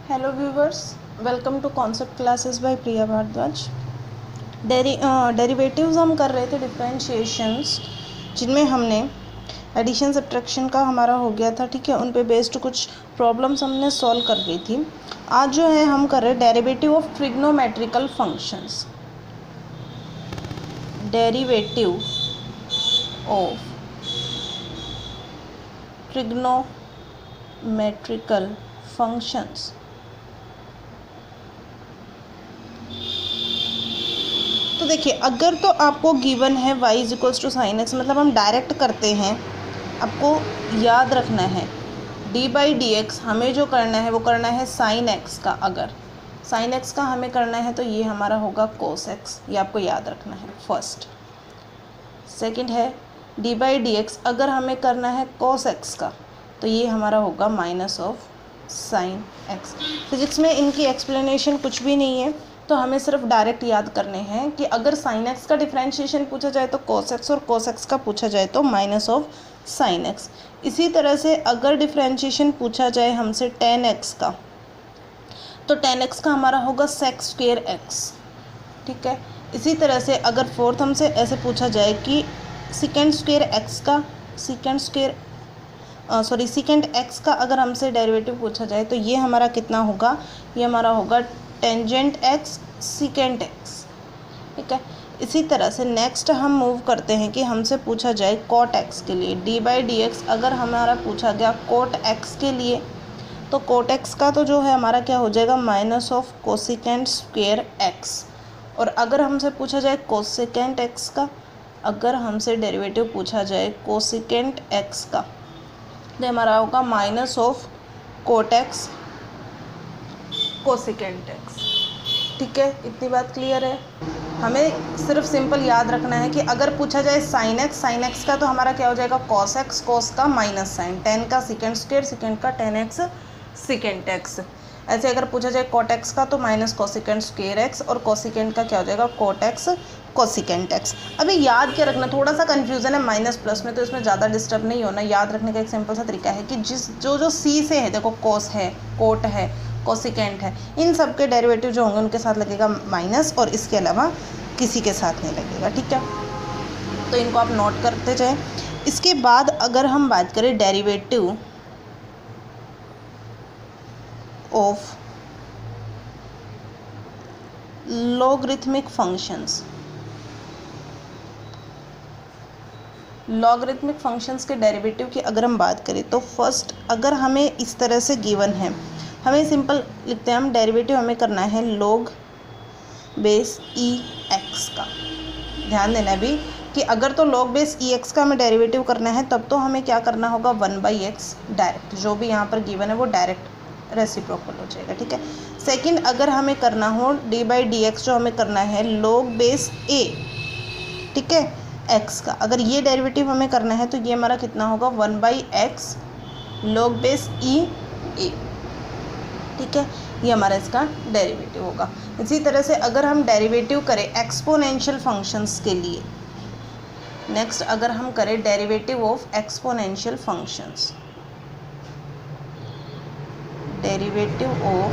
Hello viewers, welcome to concept classes by Priya Bhardwaj. Derivatives हम कर रहे थे, डिफरेंशिएशंस, जिनमें हमने एडिशन सब्ट्रैक्शन का हमारा हो गया था। ठीक है, उन पे बेस्ड कुछ प्रॉब्लम्स हमने सॉल्व कर ली थी। आज जो है हम कर रहे हैं derivative of trigonometrical functions. Derivative of trigonometrical functions. तो देखिए, अगर तो आपको गिवन है y is equals to sine x, मतलब हम डायरेक्ट करते हैं। आपको याद रखना है d बाई डी एक्स हमें जो करना है वो करना है साइन एक्स का। अगर साइन एक्स का हमें करना है तो ये हमारा होगा कोस एक्स, ये आपको याद रखना है फर्स्ट। सेकंड है d बाई डी एक्स अगर हमें करना है कोस एक्स का तो ये हमारा होगा minus of sine x. Physics में इनकी एक्सप्लेनेशन कुछ भी नहीं है, तो हमें सिर्फ डायरेक्ट याद करने हैं कि अगर साइन एक्स का डिफरेंशिएशन पूछा जाए तो कोस एक्स, और कोस एक्स का पूछा जाए तो माइनस ऑफ साइन एक्स। इसी तरह से अगर डिफरेंशिएशन पूछा जाए हमसे टेन एक्स का तो टेन एक्स का हमारा होगा सेक स्क्वेयर एक्स। ठीक है, इसी तरह से अगर फोर्थ हमसे ऐसे पूछा जाए कि सेकेंड स्क्वेयर एक्स का सेकेंड एक्स का अगर हमसे डेरिवेटिव पूछा जाए तो ये हमारा कितना होगा, ये हमारा होगा टेंजेंट एक्स सेकेंड एक्स। ठीक है, इसी तरह से नेक्स्ट हम मूव करते हैं कि हमसे पूछा जाए कॉट एक्स के लिए डी बाई डी एक्स। अगर हमारा पूछा गया कोट एक्स के लिए तो कोट एक्स का तो जो है हमारा क्या हो जाएगा, minus of cosecant square x. और अगर हमसे पूछा जाए कोसिकेंट एक्स का, अगर हमसे डेरिवेटिव पूछा जाए कोसिकेंट एक्स का तो हमारा होगा minus of cot x cosec x. ठीक है, इतनी बात क्लियर है। हमें सिर्फ सिंपल याद रखना है कि अगर पूछा जाए साइन एक्स का तो हमारा क्या हो जाएगा, कॉस एक्स, कॉस का माइनस साइन, टेन का सेकेंड स्क्वेयर, सेकेंड का टेन एक्स सेकेंड एक्स। ऐसे अगर पूछा जाए कॉट एक्स का तो माइनस कोसिकेंट स्क्वेयर एक्स, और कोसिकेंट का क्या हो जाएगा, कोट एक्स कोसिकेंट एक्स। अभी याद क्या रखना, थोड़ा सा कन्फ्यूज़न है माइनस प्लस में, तो इसमें ज़्यादा डिस्टर्ब नहीं होना। याद रखने का एक सिंपल सा तरीका है कि जो सी से है, देखो कोस है, कोट है, कोसिकेंट है, इन सब के डेरिवेटिव जो होंगे उनके साथ लगेगा माइनस, और इसके अलावा किसी के साथ नहीं लगेगा। ठीक है, तो इनको आप नोट करते जाएं। इसके बाद अगर हम बात करें derivative of logarithmic functions, logarithmic functions के डेरिवेटिव की अगर हम बात करें तो फर्स्ट अगर हमें इस तरह से गिवन है, हमें सिंपल लिखते हैं हम, डेरिवेटिव हमें करना है लॉग बेस ई एक्स का। ध्यान देना भी कि अगर तो लॉग बेस ई एक्स का हमें डेरिवेटिव करना है तब तो हमें क्या करना होगा, वन बाई एक्स डायरेक्ट, जो भी यहाँ पर गिवन है वो डायरेक्ट रेसिप्रोकल हो जाएगा। ठीक है, सेकंड अगर हमें करना हो डी बाई डी एक्स, जो हमें करना है लॉग बेस ए, ठीक है, एक्स का, अगर ये डेरिवेटिव हमें करना है तो ये हमारा कितना होगा, one by x log base e a. ठीक है, ये हमारा इसका डेरिवेटिव होगा। इसी तरह से अगर हम डेरिवेटिव करें एक्सपोनेंशियल फंक्शंस के लिए, नेक्स्ट अगर हम करें derivative of exponential functions, derivative of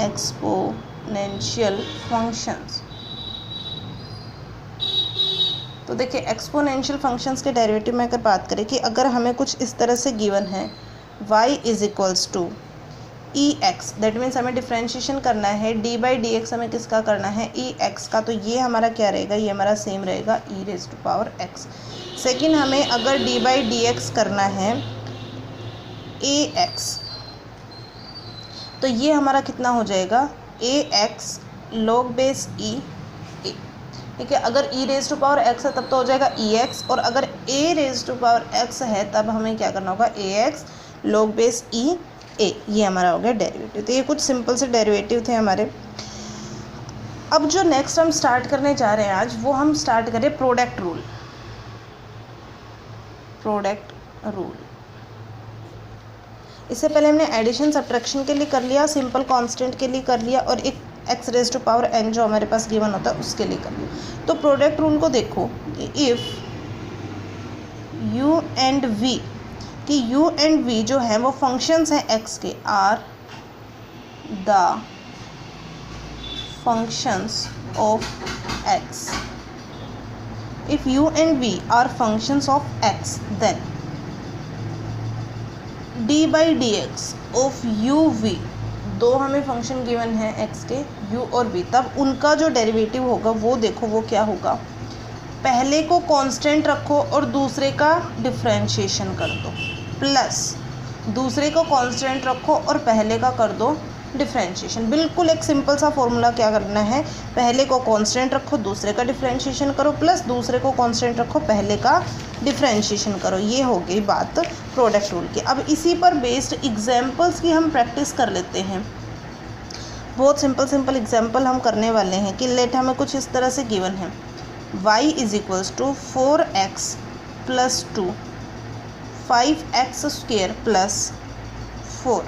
exponential functions, तो देखिए एक्सपोनेंशियल फंक्शंस के डेरिवेटिव में अगर बात करें कि अगर हमें कुछ इस तरह से गिवन है y is equals to e x, that means हमें डिफ्रेंशिएशन करना है डी बाई डी एक्स, हमें किसका करना है, ई एक्स का, तो ये हमारा क्या रहेगा, ये हमारा सेम रहेगा e raise to power x. Second हमें अगर डी बाई डी एक्स करना है ए एक्स, तो ये हमारा कितना हो जाएगा, ए x log base e a. ठीक है, अगर ई रेज टू पावर एक्स है तब तो हो जाएगा ई एक्स, और अगर ए रेज टू पावर एक्स है तब हमें क्या करना होगा, ए एक्स लॉग बेस ई ए। ये हमारा हो गया डेरिवेटिव। तो ये कुछ सिंपल से डेरिवेटिव थे हमारे। अब जो नेक्स्ट हम स्टार्ट करने जा रहे हैं आज, वो हम स्टार्ट करें प्रोडक्ट रूल। प्रोडक्ट रूल, इससे पहले हमने एडिशन सब्ट्रैक्शन के लिए कर लिया, सिंपल कांस्टेंट के लिए कर लिया, और एक x raise to power n जो हमारे पास गिवन होता है उसके लिए कर लिया। तो प्रोडक्ट रूल को देखो, इफ़ यू एंड वी कि u एंड v जो हैं वो फंक्शंस हैं x के, are the functions of x. If u and v are functions of x, then d by dx of u v, दो हमें फंक्शन गिवन है x के u और v, तब उनका जो डेरिवेटिव होगा वो देखो वो क्या होगा. पहले को कांस्टेंट रखो और दूसरे का डिफरेंशिएशन कर दो, प्लस दूसरे को कांस्टेंट रखो और पहले का कर दो डिफरेंशिएशन. बिल्कुल एक सिंपल सा फॉर्मूला क्या करना है, पहले को कांस्टेंट रखो दूसरे का डिफरेंशिएशन करो, प्लस दूसरे को कांस्टेंट रखो पहले का डिफरेंशिएशन करो. ये हो गई बात प्रोडक्ट रूल की. अब इसी पर बेस्ड एग्जांपल्स की हम प्रैक्टिस कर लेते हैं. बहुत सिंपल एग्जांपल हम करने वाले हैं कि लेट हमें कुछ इस तरह से गिवन है, y is equals to 4x plus 2 5x square plus 4,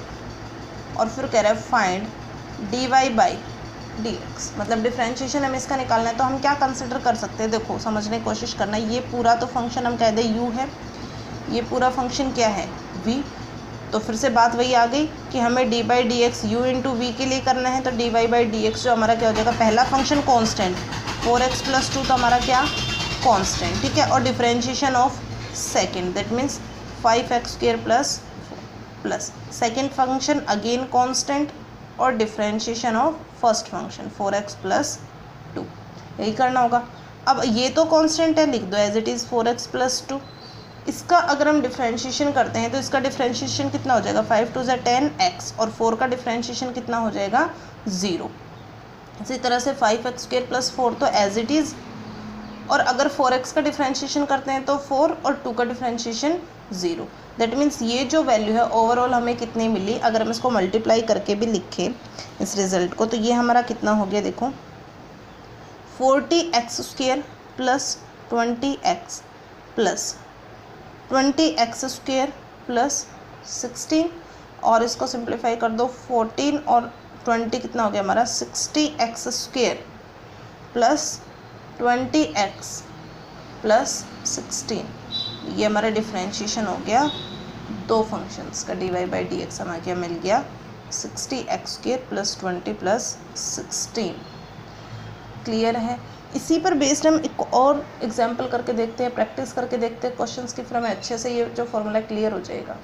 और फिर कह रहा है फाइंड dy बाई dx. मतलब डिफरेंशिएशन हमें इसका निकालना है, तो हम क्या कंसिडर कर सकते हैं, देखो समझने की कोशिश करना. ये पूरा तो फंक्शन हम कह दें u है, ये पूरा फंक्शन क्या है v. तो फिर से बात वही आ गई कि हमें d by d x u into v के लिए करना है, तो d y by d x जो हमारा क्या हो जाएगा, पहला फंक्शन कॉन्स्टेंट 4x प्लस 2 तो हमारा क्या कॉन्स्टेंट, ठीक है, और differentiation of second that means 5x square plus second function again constant और differentiation of first function 4x plus 2, यही करना होगा. अब ये तो कांस्टेंट है, लिख दो as it is 4x plus 2. इसका अगर हम डिफरेंशिएशन करते हैं तो इसका डिफरेंशिएशन कितना हो जाएगा, 5 2 10x, और 4 का डिफरेंशिएशन कितना हो जाएगा 0. इसी तरह से 5x स्क्वेयर प्लस 4 तो एज इट इज़, और अगर 4x का डिफरेंशिएशन करते हैं तो 4 और 2 का डिफरेंशिएशन 0. दैट मीन्स ये जो वैल्यू है ओवरऑल हमें कितनी मिली, अगर हम इसको मल्टीप्लाई करके भी लिखें इस रिज़ल्ट को, तो ये हमारा कितना हो गया, देखो 40x square plus 20x plus 20x square plus 16, और इसको सिंप्लीफाई कर दो 14 और 20 कितना हो गया हमारा 60x square plus 20x plus 16. ये हमारा डिफरेंशिएशन हो गया दो फंक्शंस का, d y by d x हमारा क्या मिल गया 60x square plus 20 plus 16. Clear है. इसी पर बेस्ड हम एक और एग्जांपल करके देखते हैं, प्रैक्टिस करके देखते हैं क्वेश्चंस की, फिर हमें अच्छे से ये जो फॉर्मूला क्लियर हो जाएगा.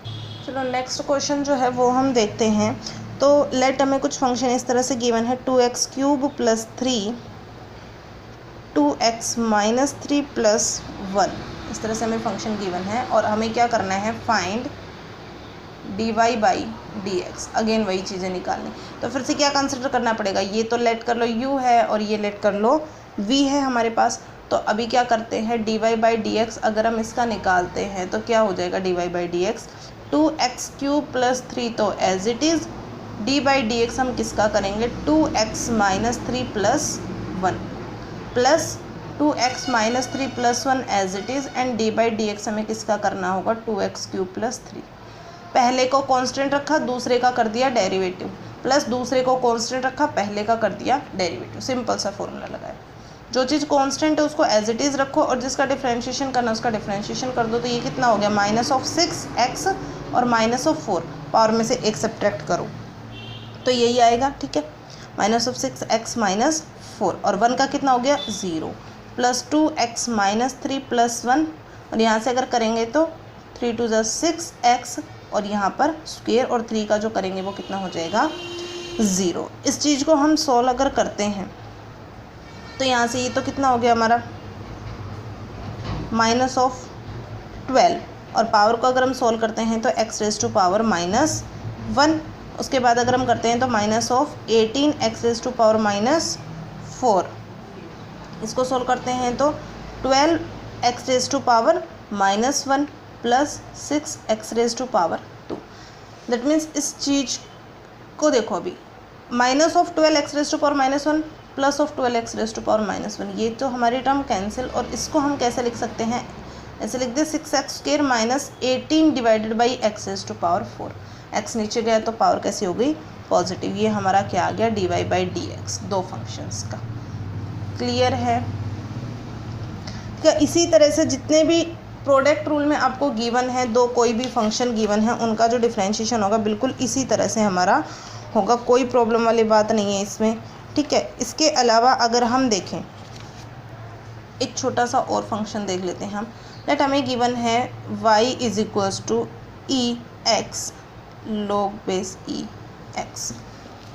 चलो नेक्स्ट क्वेश्चन जो है वो हम देखते हैं. तो लेट हमें कुछ फंक्शन इस तरह से गिवन है 2x cube plus 3 2x minus 3 plus 1, इस तरह से हमें फंक्शन गिवन है, और हमें क्या करना है find d y by d x. Again वही चीज़ें निकालनी, तो फिर से क्या कंसिडर करना पड़ेगा, ये तो लेट कर लो u है और ये लेट कर लो v है हमारे पास. तो अभी क्या करते हैं d y by d x अगर हम इसका निकालते हैं तो क्या हो जाएगा d y by d x 2x cube plus 3 तो as it is, d by d x हम किसका करेंगे 2x minus 3 plus 1 plus 2x minus 3 plus 1 as it is, and d by d x हमें किसका करना होगा 2x क्यूब प्लस 3. पहले को कांस्टेंट रखा दूसरे का कर दिया डेरिवेटिव, प्लस दूसरे को कांस्टेंट रखा पहले का कर दिया डेरिवेटिव. सिंपल सा फॉर्मूला लगाया. जो चीज़ कांस्टेंट है उसको एज इट इज़ रखो और जिसका डिफरेंशिएशन करना उसका डिफरेंशिएशन कर दो. तो ये कितना हो गया माइनस ऑफ 6x और माइनस ऑफ 4, पावर में से एक सब्ट्रैक्ट करो तो यही आएगा, ठीक है, माइनस ऑफ 6x माइनस 4, और 1 का कितना हो गया 0 प्लस 2x माइनस 3 प्लस 1, और यहाँ से अगर करेंगे तो 3 2 6x, और यहाँ पर स्क्वेयर और 3 का जो करेंगे वो कितना हो जाएगा 0. इस चीज़ को हम सॉल्व अगर करते हैं तो यहाँ से ये तो कितना हो गया हमारा माइनस ऑफ 12, और पावर को अगर हम सॉल्व करते हैं तो x raise to power minus 1. उसके बाद अगर हम करते हैं तो minus of 18 x raise to power minus 4. इसको सॉल्व करते हैं तो 12 x raise to power minus 1 plus 6 x raise to power 2. That means इस चीज़ को देखो अभी minus of 12 x raise to power minus 1 plus of 12 x raise to power minus 1, ये तो हमारी टर्म कैंसिल, और इसको हम कैसे लिख सकते हैं, ऐसे लिख दे 6x square minus 18 divided by x raise to power 4. x नीचे गया तो पावर कैसी हो गई पॉजिटिव. ये हमारा क्या आ गया d y by d x, दो फंक्शंस का. क्लियर है क्या. इसी तरह से जितने भी प्रोडक्ट रूल में आपको गिवन है दो कोई भी फंक्शन गिवन है, उनका जो डिफरेंशिएशन होगा बिल्कुल इसी तरह से हमारा होगा, कोई प्रॉब्लम वाली बात नहीं है इसमें, ठीक है। इसके अलावा अगर हम देखें एक छोटा सा और फंक्शन देख लेते हैं हम। लेट हमें गिवन है y is equals to e x log base e x.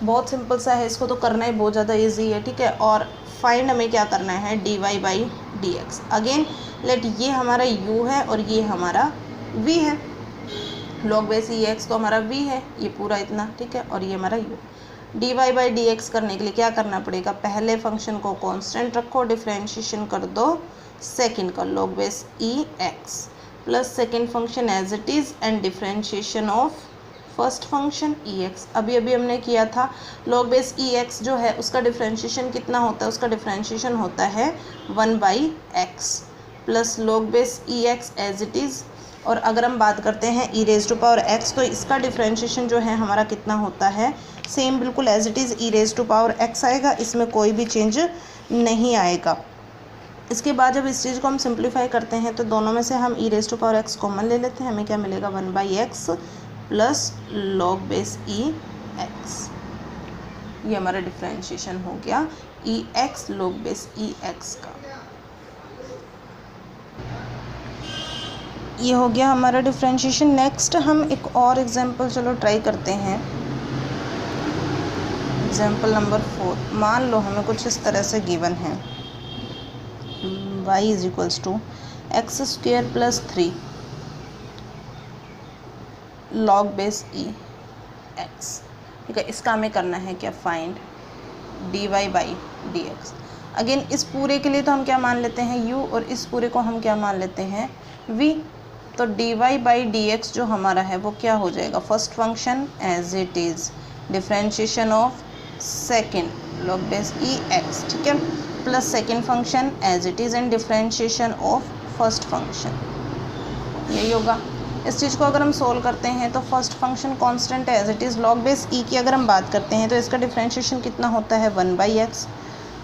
बहुत सिंपल सा है, इसको तो करना ही बहुत ज़्यादा इजी है, ठीक है। और फाइंड हमें क्या करना है, d y by d x. Again let ये हमारा u है और ये हमारा v है, लॉग बेस ई एक्स तो हमारा v है ये पूरा इतना, ठीक है, और ये हमारा u। D y by d x करने के लिए क्या करना पड़ेगा, पहले फंक्शन को कांस्टेंट रखो, डिफरेंशिएशन कर दो सेकंड का log base e x plus second function as it is and differentiation of first function e x. अभी अभी हमने किया था, लॉग बेस ई एक्स जो है उसका डिफरेंशिएशन कितना होता है, उसका डिफरेंशिएशन होता है 1/x plus log base e x as it is. और अगर हम बात करते हैं e raise to power x तो इसका डिफरेंशिएशन जो है हमारा कितना होता है, सेम बिल्कुल as it is e raise to power x आएगा, इसमें कोई भी चेंज नहीं आएगा। इसके बाद जब इस चीज़ को हम सिंप्लीफाई करते हैं तो दोनों में से हम e raise to power x common ले लेते हैं, हमें क्या मिलेगा 1/x plus log base e x. ये हमारा डिफरेंशिएशन हो गया e x log base e x का। ये हो गया हमारा डिफरेंशिएशन। नेक्स्ट हम एक और एग्जांपल चलो ट्राई करते हैं। एग्जांपल नंबर 4, मान लो हमें कुछ इस तरह से गिवन है y is equals to x square plus 3 log base e x, ठीक है। इसका हमें करना है क्या, find d y by d x. Again इस पूरे के लिए तो हम क्या मान लेते हैं u और इस पूरे को हम क्या मान लेते हैं v। तो d y by d x जो हमारा है वो क्या हो जाएगा, first function as it is differentiation of second log base e x, ठीक है, plus second function as it is and differentiation of first function, यही होगा। इस चीज़ को अगर हम सोल्व करते हैं तो first function constant as it is log base e की अगर हम बात करते हैं तो इसका डिफरेंशिएशन कितना होता है 1/x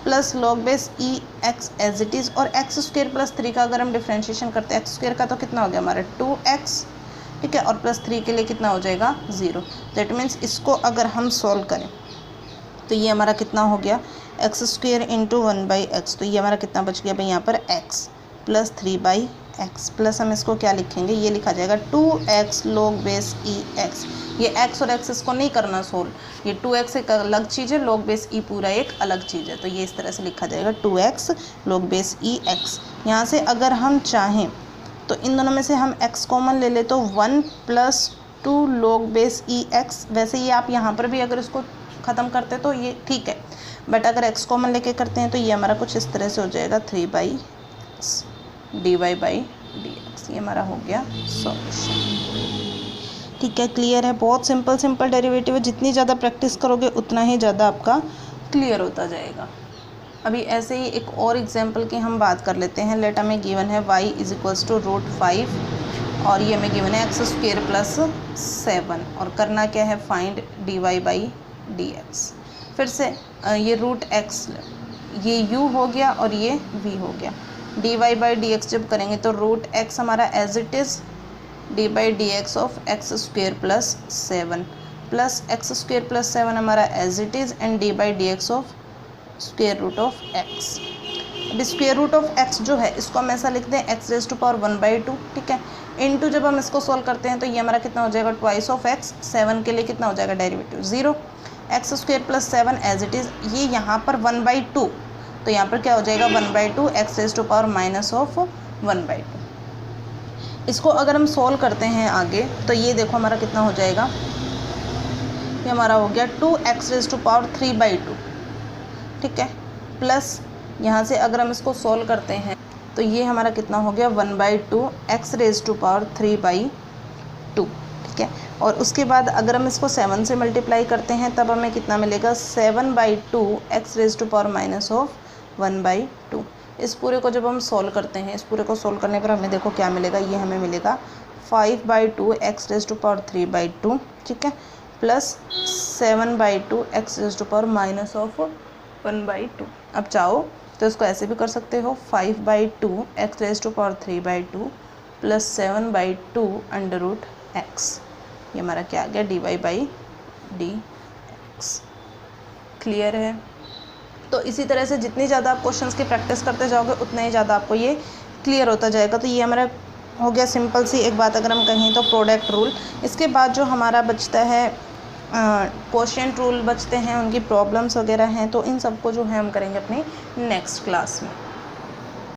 plus log base e x as it is, और एक्स स्क्वेयर प्लस 3 का अगर हम डिफरेंशिएशन करते हैं एक्स स्क्वेयर का तो कितना हो गया हमारा 2x, ठीक है, और प्लस 3 के लिए कितना हो जाएगा 0। दैट मीन्स इसको अगर हम सॉल्व करें तो ये हमारा कितना हो गया एक्स स्क्वेयर इंटू 1/x, तो ये हमारा कितना बच गया भाई यहाँ पर x प्लस 3/x प्लस हम इसको क्या लिखेंगे, ये लिखा जाएगा 2x log base e x. ये x और x इसको नहीं करना सोल्व, ये 2x एक अलग चीज़ है, लॉग बेस ई पूरा एक अलग चीज़ है, तो ये इस तरह से लिखा जाएगा 2x log base e x. यहाँ से अगर हम चाहें तो इन दोनों में से हम x कॉमन ले ले तो 1 + 2 लॉग बेस ई एक्स। वैसे ये आप यहाँ पर भी अगर इसको ख़त्म करते तो ये ठीक है, बट अगर x कॉमन लेके करते हैं तो ये हमारा कुछ इस तरह से हो जाएगा 3/x d y by d x. ये हमारा हो गया सॉल्यूशन, ठीक है, क्लियर है। बहुत सिंपल डेरिवेटिव है, जितनी ज़्यादा प्रैक्टिस करोगे उतना ही ज़्यादा आपका क्लियर होता जाएगा। अभी ऐसे ही एक और एग्जांपल की हम बात कर लेते हैं। लेट हमें गिवन है y इज इक्वल्स टू √5 और ये हमें गिवन है एक्स स्क्वेयर प्लस 7 और करना क्या है, find d y by d x. फिर से ये √x, ये u हो गया और ये v हो गया। D y by d x जब करेंगे तो √x हमारा as it is d by d x of x square plus 7 plus x square plus 7 हमारा as it is and d by d x of square root of x. अब square root of x जो है इसको हम ऐसा लिखते हैं x raise to power 1/2, ठीक है, इनटू जब हम इसको सॉल्व करते हैं तो ये हमारा कितना हो जाएगा ट्वाइस ऑफ एक्स। 7 के लिए कितना हो जाएगा derivative 0, x square plus 7 as it is, ये यहाँ पर 1/2 तो यहाँ पर क्या हो जाएगा 1/2 x raise to power minus of 1/2। इसको अगर हम सॉल्व करते हैं आगे तो ये देखो हमारा कितना हो जाएगा, ये हमारा हो गया 2x रेज टू पावर 3/2, ठीक है, प्लस यहाँ से अगर हम इसको सॉल्व करते हैं तो ये हमारा कितना हो गया 1/2 एक्स रेज टू पावर 3/2, ठीक है। और उसके बाद अगर हम इसको 7 से मल्टीप्लाई करते हैं तब हमें कितना मिलेगा 7/2 x raise to power minus of 1/2। इस पूरे को जब हम सॉल्व करते हैं, इस पूरे को सॉल्व करने पर हमें देखो क्या मिलेगा, ये हमें मिलेगा 5/2 एक्स रेज टू पावर 3/2, ठीक है, plus 7/2 x raise to power minus of 1/2। अब चाहो तो इसको ऐसे भी कर सकते हो 5/2 x raise to power 3/2 plus 7/2 under root x. ये हमारा क्या आ गया, dy/dx। क्लियर है। तो इसी तरह से जितनी ज़्यादा आप क्वेश्चंस की प्रैक्टिस करते जाओगे उतना ही ज़्यादा आपको ये क्लियर होता जाएगा। तो ये हमारा हो गया सिंपल सी एक बात अगर हम कहें तो प्रोडक्ट रूल। इसके बाद जो हमारा बचता है क्वोशिएंट रूल बचते हैं, उनकी प्रॉब्लम्स वगैरह हैं, तो इन सबको जो है हम करेंगे अपनी नेक्स्ट क्लास में।